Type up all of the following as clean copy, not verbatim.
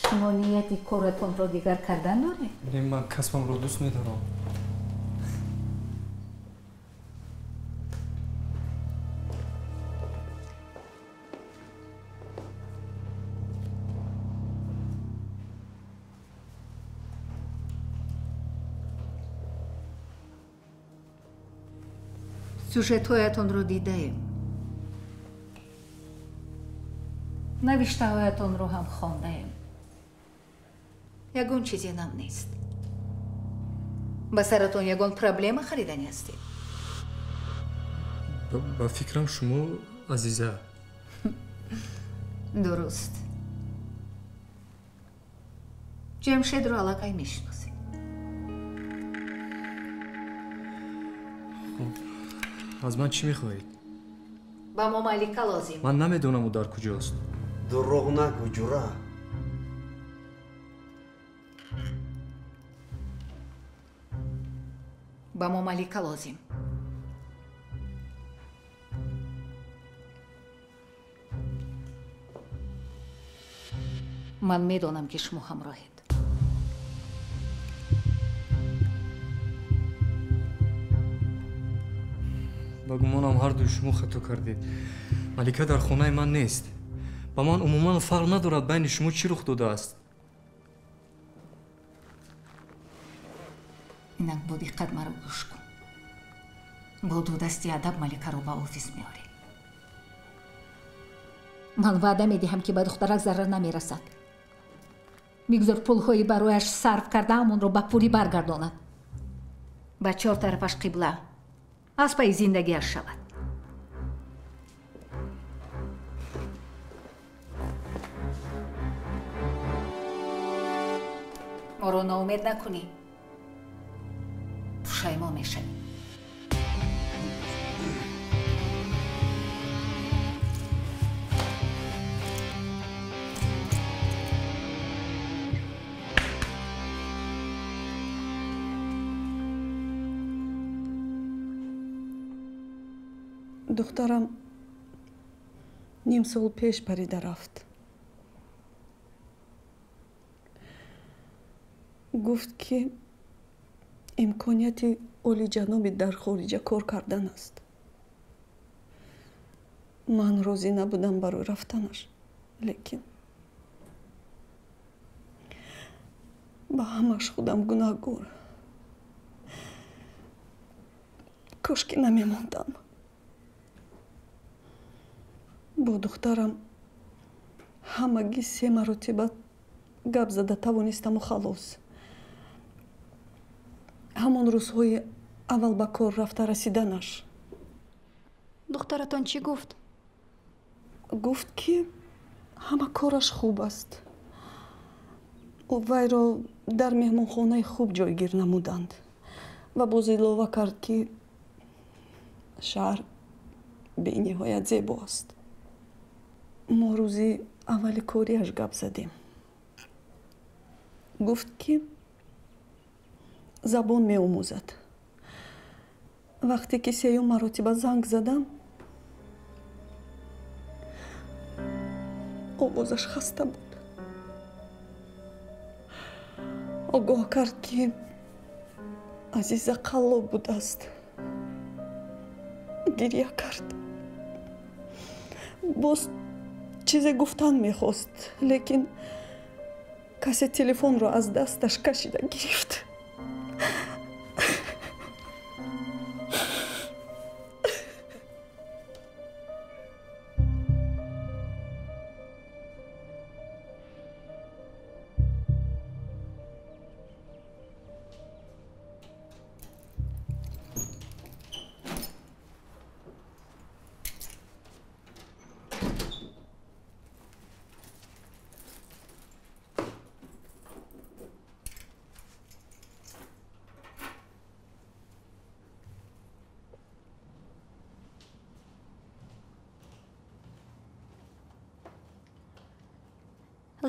شما نیتی کارتون رو دیگر کردن داره؟ من کسبم رو دوست میدارم. سوژه‌هایتون رو دیدیم. نوشته‌هایتون رو هم خواندیم. یگون چیزی نم نیست. با سرتون یگون پرابلم خریدنی هستی. با فکرم شما عزیزه. درست. جمشید رو علاقه میشناسی. از من چی میخواهید؟ با ما مالیکا لازم. من نمیدونم او در کجاست. دروغ نگو جورا. با ما مالیکا لازم. من میدونم که شما همراهید. با گمانم هر دو شما خطا کردید. ملیکه در خانه من نیست. با من عموما فرق ندارد بین شما چی رخ داده است. اینک با دقت مرا گوش کن. با دو دستی ادب ملیکه رو به آفیس میاری. من وعده میدهم که به دخترک ضرر نمیرسد. میگذار پولهایی برایش صرف کرده همون رو به پولی برگرداند. به 4 طرفش قبله از پای زندگیش شود. ما رو ناامید نکنی. پشیمان میشی. دخترم نیم سال پیش پریده رفت. گفت که امکانیت اولی جنابی در خارج کار کردن است. من راضی نبودم برای رفتنش، لیکن با همش خودم گناهگار. کاش که نمیماندم. با دخترم همگی 3 مرتبه گپ زده توانستم و خلاص. همون روزهای اول به کار رفته رسیدنش. دخترتان چی گفت؟ گفت که همه کارش خوب است. وی را در مهمانخانه خوب جایگیر نمودند و باز اضافه کرد که شهر به نهایت زیبا است. ما روزی اول کاریش گپ زدیم. گفت که زبان می آموزد. وقتی که 3 مرتبه زنگ زدم آوازش خسته بود. آگاه کرد که عزیزه قلاب بود است. گریه کرد. باز چیزی گفتن میخواست، لیکن کسی تلفن را از دستش کشیده گرفت.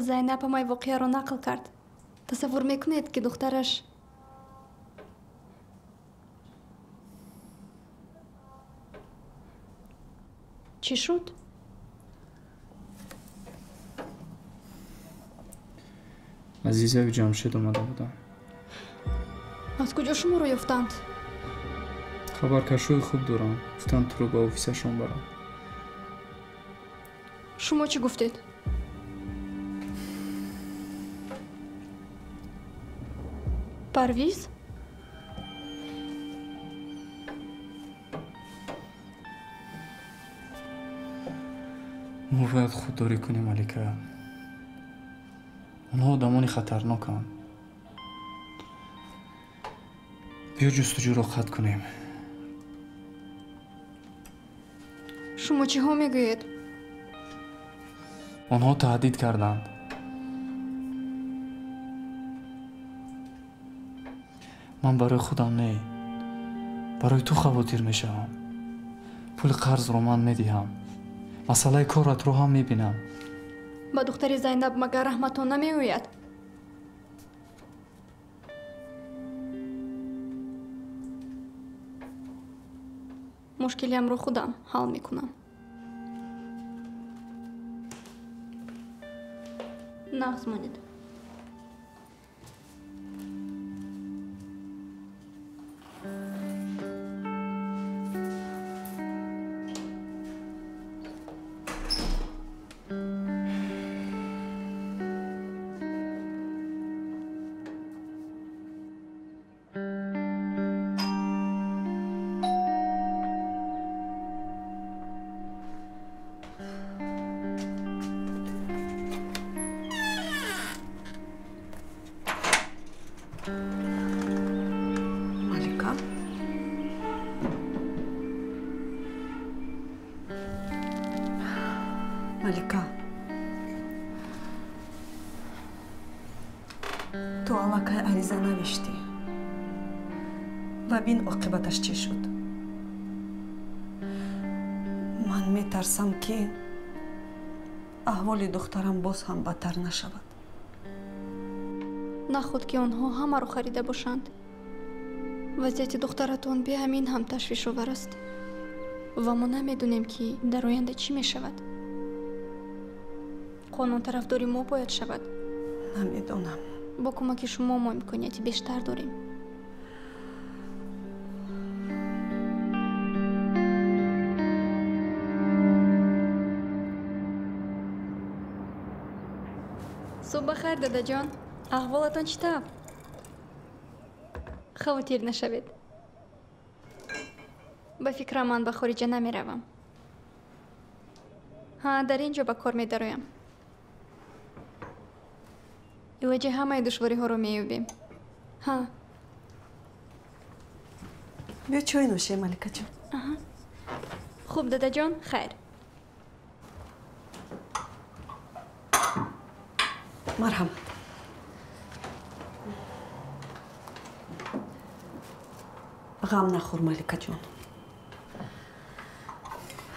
زینب مای واقعه رو نقل کرد. تصور میکنید که دخترش چی شد؟ азизави ҷамшед омада будам. аз куҷо шуморо ёфтанд? хабаркашои хуб дорам. гуфтанд туро ба офисашон барам. шумо чӣ гуфтед? парвиз? мо бояд худдорӣ кунем, Малика. онҳо одамони хатарноканд. биё ҷустуҷӯро қатъ кунем. шумо чиҳо мегӯед? онҳо таҳдид карданд. ман барои худам не, барои ту хавотир мешавам. пули қарзро ман медиҳам. масъалаи коратро ҳам мебинам. ба духтари Зайнаб магар раҳматон намеояд? мушкилиамро худам ҳал мекунам. нағз монед. Малика? Малика? ту аллакай ариза навиштӣ ва бин оқибаташ чӣ шуд. ман метарсам ки аҳволи духтарам боз ҳам бадтар нашавад. нахуд ки онҳо ҳамаро харида бошанд. вазъияти духтаратон беҳамин ҳам ташвишовар аст ва мо намедонем ки дар оянда чӣ мешавад. қонун тарафдори мо бояд шавад. намедонам. бо кӯмаки шумо мо имконияти бештар дорем. صبح بخیر دادا جان. احوالتان چطور؟ خاطر نشوید. به فکر من به خارج نمی روم. ها در اینجا به کار می درایم. ایوجه همه دشواری ها رو می یابیم. ها. بیا چای نوشه ملکه جان. خوب دادا جان خیر. مرحبا. غم نخور ملکه جان.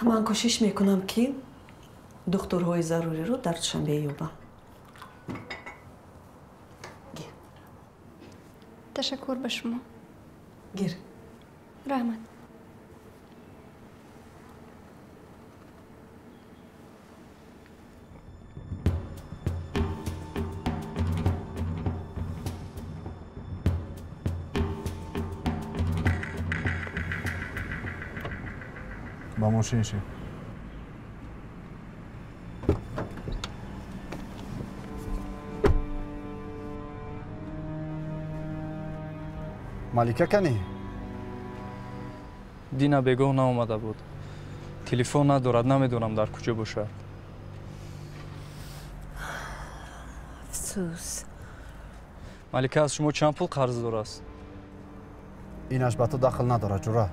من کوشش میکنم که دکترهای ضروری رو دردشان بیابم. تشکر به شما. گیر. رحمت. با ماشین شیم. مالکه کنی؟ دینا بگاه نامده بود. تلفن ندارد، نمیدونم در کجا باشد. افسوس. مالکه از شما چند پول قرض دار است؟ اینش به تو دخل نداره جورا.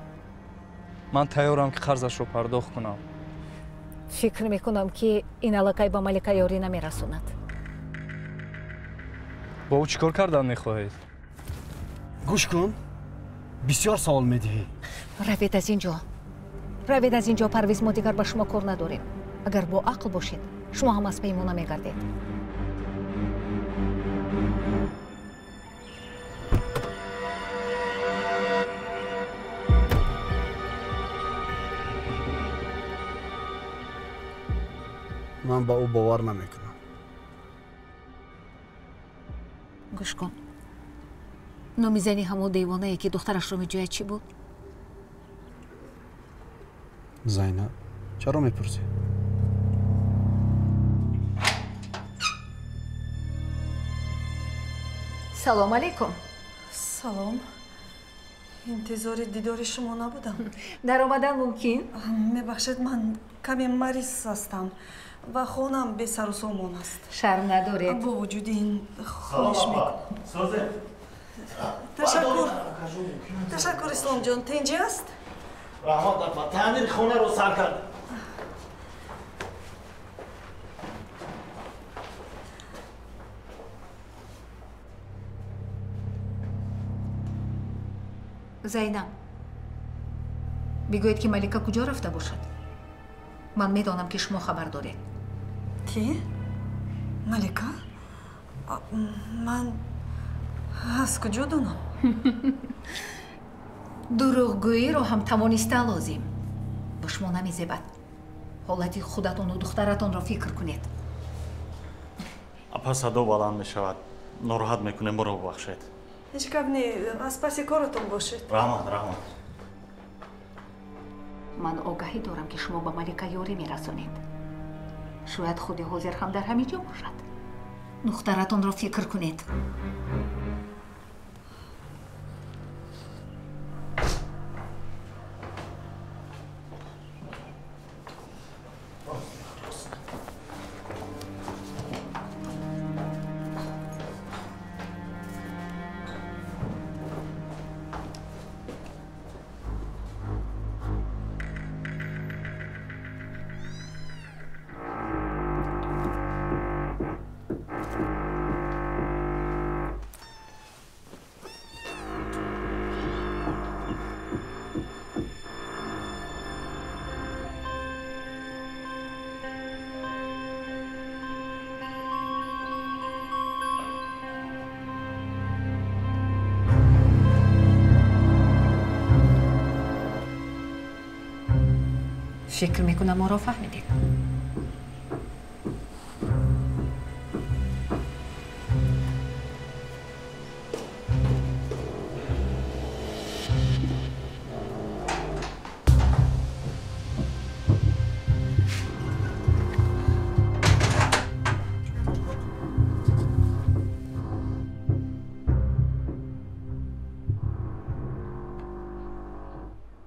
من تیارم که قرضش رو پرداخت کنم. فکر میکنم که این علاقه با ملکه یاری نمیرسوند. با او چیکار کردن میخواهید؟ گوش کن. بسیار سوال میدهی. روید از اینجا. روید از اینجا. پرویز ما دیگر با شما کار نداریم. اگر با عقل باشید شما هم از پیمونه میگردید. من با او باور نمیکنم. گوش کن. نمیزنی همون دیوانه که دخترش رو میجوید چی بود؟ زینب چرا میپرسی؟ سلام علیکم. سلام. انتظار دیدار شما نبودم. در آمدن ممکن؟ میبخشید من کمی مریض هستم و خونم به سر و سامان است. شرم ندارید. با وجود این خواهش میکنم. تشکر اسلام جان. تنجی است؟ رحمت افا تعمیر خونه رو سر کرد. زینب بگوید که ملکه کجا رفته باشد. من میدانم که شما خبر دارید. کی؟ ملکه؟ من از کجا دانم؟ دروغگویی رو هم توانسته لازم. با شما نمیزیبد. حالتی خودتون و دخترتون را فکر کنید. اپا صدا بلند میشود. ناراحت میکنه مرا ببخشید. هیچ کم نی. از پس کارتون باشید. رحمت. من آگاهی دارم که شما با ملکه یاری میرسونید. شاید خود حاضر هم در همین جا باشد. دخترتون را فکر کنید. فکر میکنم ما را فهمیدید.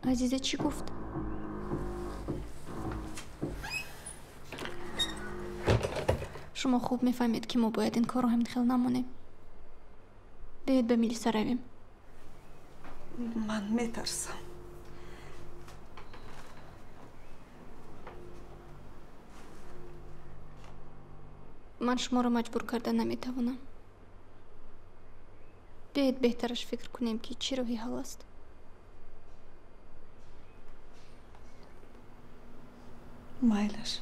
عزیزه چی گفت؟ شما خوب میفهمید که ما باید این کار رو همین خیلی نمونیم. بیاید به میلیسا رویم. من میترسم. من شما رو مجبور کردن نمیتوانم. بیاید بهترش فکر کنیم که چی روحی حال است. مایلش.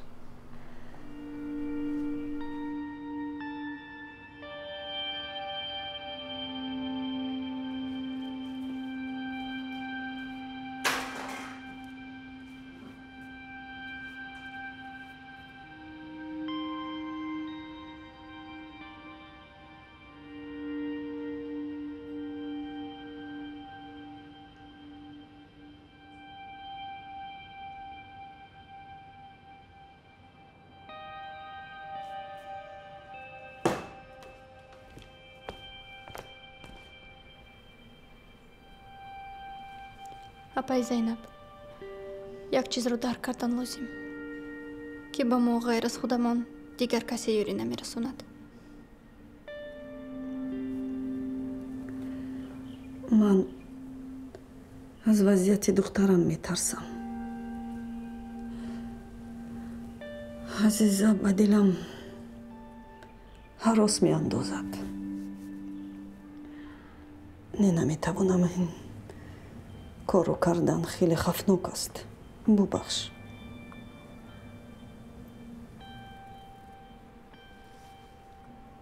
اپای زینب، یک چیز رو درک کردن لازم که با ما غیر از خودمان دیگر کسی یاری نمیرسوند. من از وضعیت دخترم میترسم. عزیزا به دلم هراس میاندازد. نمیتوانم این کارو کردن. خیلی خفناک است. ببخش.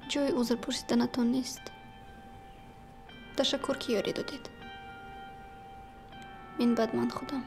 جای عذر پرسیدنتان نیست. تشکر که یاری دادید. این بد من خودم.